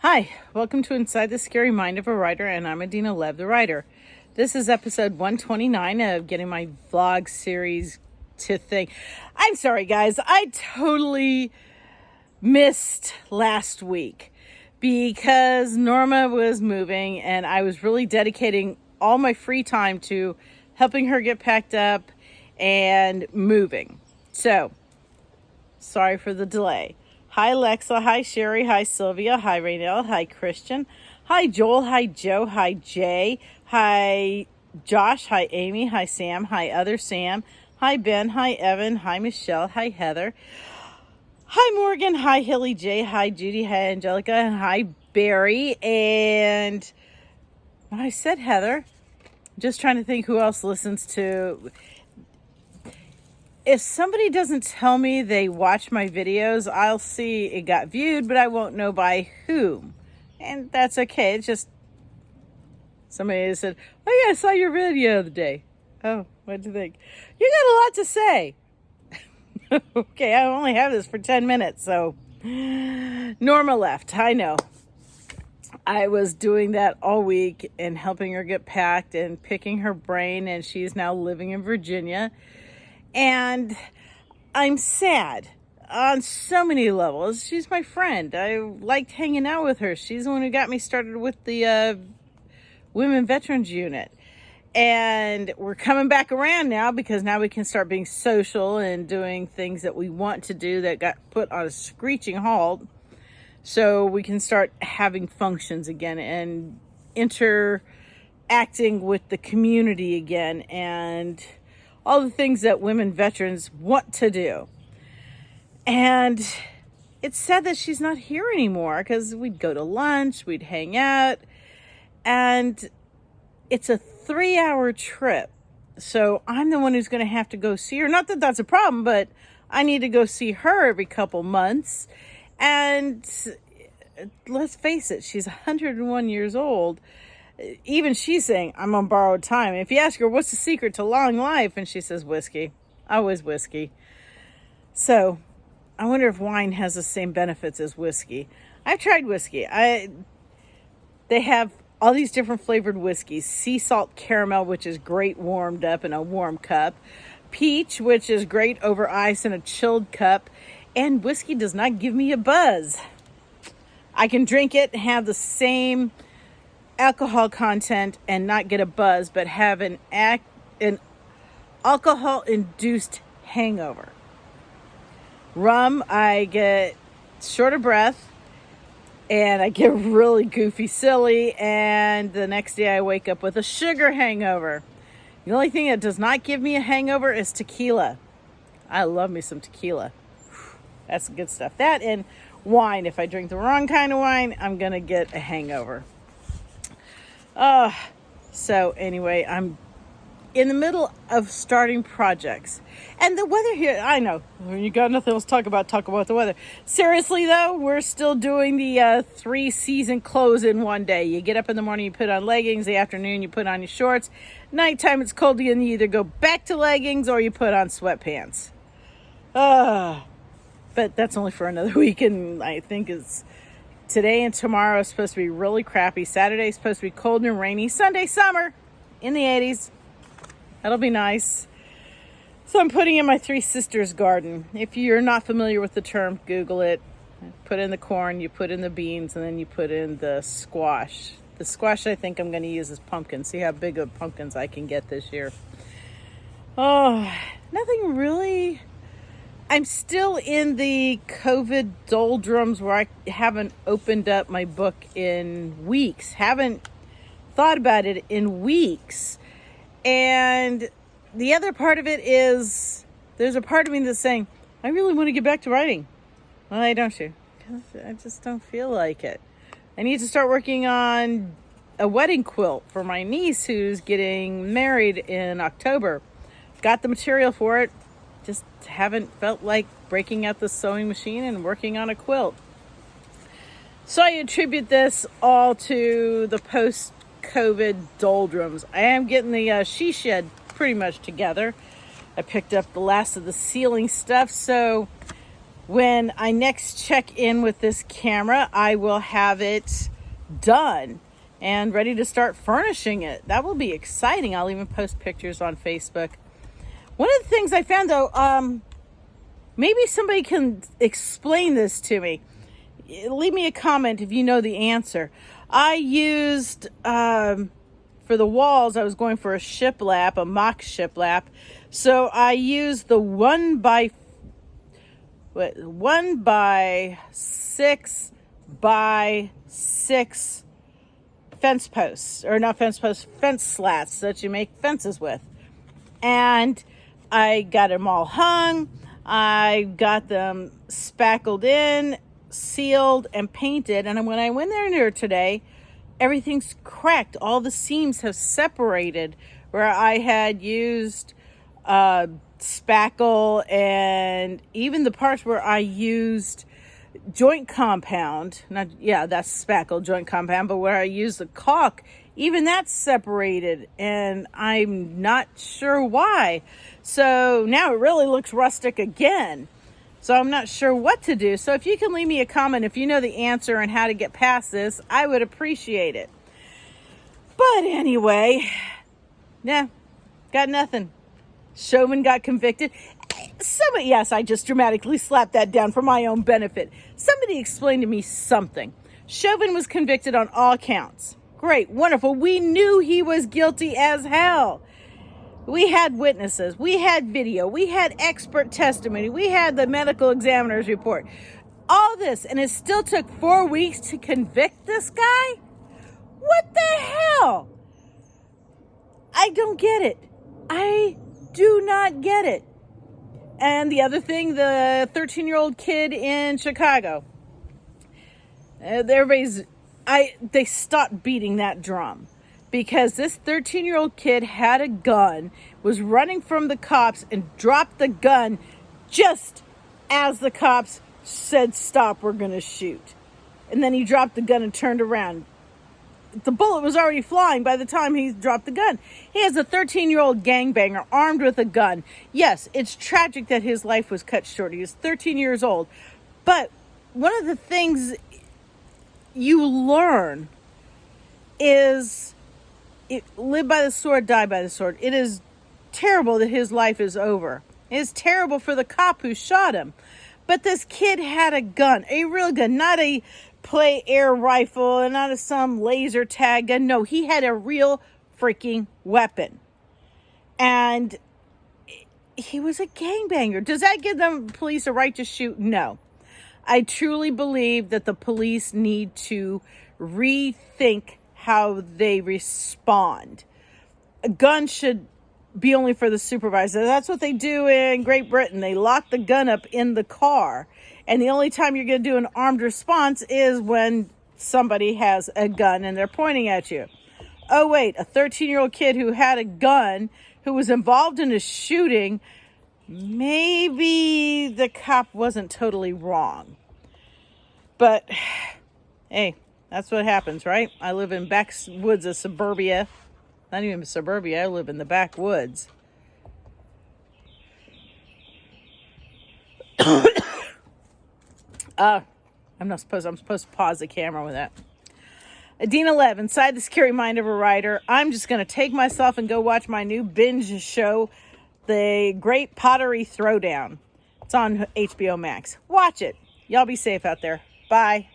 Hi, welcome to Inside the Scary Mind of a Writer, and I'm Adina Lev, the writer. This is episode 129 of getting my vlog series to thing. I'm sorry, guys. I totally missed last week because Norma was moving, and I was really dedicating all my free time to helping her get packed up and moving. So, sorry for the delay. Hi, Alexa. Hi, Sherry. Hi, Sylvia. Hi, Raynell. Hi, Christian. Hi, Joel. Hi, Joe. Hi, Jay. Hi, Josh. Hi, Amy. Hi, Sam. Hi, other Sam. Hi, Ben. Hi, Evan. Hi, Michelle. Hi, Heather. Hi, Morgan. Hi, Hilly J. Hi, Judy. Hi, Angelica. And hi, Barry. And when I said Heather, just trying to think who else listens to. If somebody doesn't tell me they watch my videos, I'll see it got viewed, but I won't know by whom. And that's okay. It's just somebody said, "Oh yeah, I saw your video the other day." Oh, what'd you think? You got a lot to say. Okay, I only have this for 10 minutes, so Norma left. I know. I was doing that all week and helping her get packed and picking her brain, and she's now living in Virginia. And I'm sad on so many levels. She's my friend. I liked hanging out with her. She's the one who got me started with the Women Veterans Unit. And we're coming back around now because now we can start being social and doing things that we want to do that got put on a screeching halt. So we can start having functions again and interacting with the community again and all the things that women veterans want to do. And it's sad that she's not here anymore because we'd go to lunch, we'd hang out, and it's a 3-hour trip. So I'm the one who's going to have to go see her. Not that that's a problem, but I need to go see her every couple months. And let's face it, she's 101 years old. Even she's saying, I'm on borrowed time. If you ask her, what's the secret to long life? And she says, whiskey. Always whiskey. So I wonder if wine has the same benefits as whiskey. I've tried whiskey. They have all these different flavored whiskeys. Sea salt caramel, which is great warmed up in a warm cup. Peach, which is great over ice in a chilled cup. And whiskey does not give me a buzz. I can drink it and have the same alcohol content and not get a buzz, but have an alcohol-induced hangover. Rum, I get short of breath, and I get really goofy silly, and the next day I wake up with a sugar hangover. The only thing that does not give me a hangover is tequila. I love me some tequila. That's good stuff. That and wine. If I drink the wrong kind of wine, I'm going to get a hangover. So anyway, I'm in the middle of starting projects. And the weather here, I know, when you got nothing else to talk about the weather. Seriously though, we're still doing the 3-season clothes in one day. You get up in the morning, you put on leggings. The afternoon, you put on your shorts. Nighttime, it's cold again. You either go back to leggings or you put on sweatpants. But that's only for another week, and I think it's today and tomorrow is supposed to be really crappy. Saturday is supposed to be cold and rainy. Sunday, summer in the 80s. That'll be nice. So I'm putting in my three sisters' garden. If you're not familiar with the term, Google it. Put in the corn, you put in the beans, and then you put in the squash. The squash I think I'm going to use as pumpkins. See how big of pumpkins I can get this year. Oh, nothing really. I'm still in the COVID doldrums where I haven't opened up my book in weeks. Haven't thought about it in weeks. And the other part of it is there's a part of me that's saying, I really want to get back to writing. Why don't you? Because I just don't feel like it. I need to start working on a wedding quilt for my niece who's getting married in October. Got the material for it. Just haven't felt like breaking out the sewing machine and working on a quilt. So I attribute this all to the post-COVID doldrums. I am getting the she shed pretty much together. I picked up the last of the ceiling stuff, so when I next check in with this camera, I will have it done and ready to start furnishing it. That will be exciting. I'll even post pictures on Facebook. One of the things I found though, maybe somebody can explain this to me. Leave me a comment if you know the answer. I used, for the walls, I was going for a shiplap, a mock shiplap. So I used the 1x6 by 6 fence posts, or not fence posts, fence slats that you make fences with. And I got them all hung. I got them spackled in, sealed, and painted. And when I went in there today, everything's cracked. All the seams have separated where I had used spackle, and even the parts where I used joint compound, that's spackle joint compound, but where I used the caulk, even that's separated, and I'm not sure why. So now it really looks rustic again. So I'm not sure what to do. So if you can leave me a comment if you know the answer and how to get past this, I would appreciate it. But anyway, got nothing. Chauvin got convicted. Yes, I just dramatically slapped that down for my own benefit. Somebody explain to me something. Chauvin was convicted on all counts. Great, wonderful. We knew he was guilty as hell. We had witnesses. We had video. We had expert testimony. We had the medical examiner's report. All this, and it still took 4 weeks to convict this guy? What the hell? I don't get it. I do not get it. And the other thing, the 13-year-old kid in Chicago. They stopped beating that drum. Because this 13-year-old kid had a gun, was running from the cops, and dropped the gun just as the cops said, "Stop, we're going to shoot." And then he dropped the gun and turned around. The bullet was already flying by the time he dropped the gun. He has a 13-year-old gangbanger armed with a gun. Yes, it's tragic that his life was cut short. He was 13 years old. But one of the things you learn is live by the sword, die by the sword. It is terrible that his life is over. It is terrible for the cop who shot him. But this kid had a gun, a real gun, not a play air rifle and not some laser tag gun. No, he had a real freaking weapon. And he was a gangbanger. Does that give the police a right to shoot? No. I truly believe that the police need to rethink how they respond. A gun should be only for the supervisor. That's what they do in Great Britain. They lock the gun up in the car. And the only time you're going to do an armed response is when somebody has a gun and they're pointing at you. Oh, wait, a 13-year-old kid who had a gun, who was involved in a shooting, maybe the cop wasn't totally wrong. But, hey, that's what happens, right? I live in backwoods of suburbia. Not even suburbia, I live in the backwoods. I'm supposed to pause the camera with that. Adina Lev, inside the scary mind of a writer. I'm just going to take myself and go watch my new binge show, The Great Pottery Throwdown. It's on HBO Max. Watch it. Y'all be safe out there. Bye.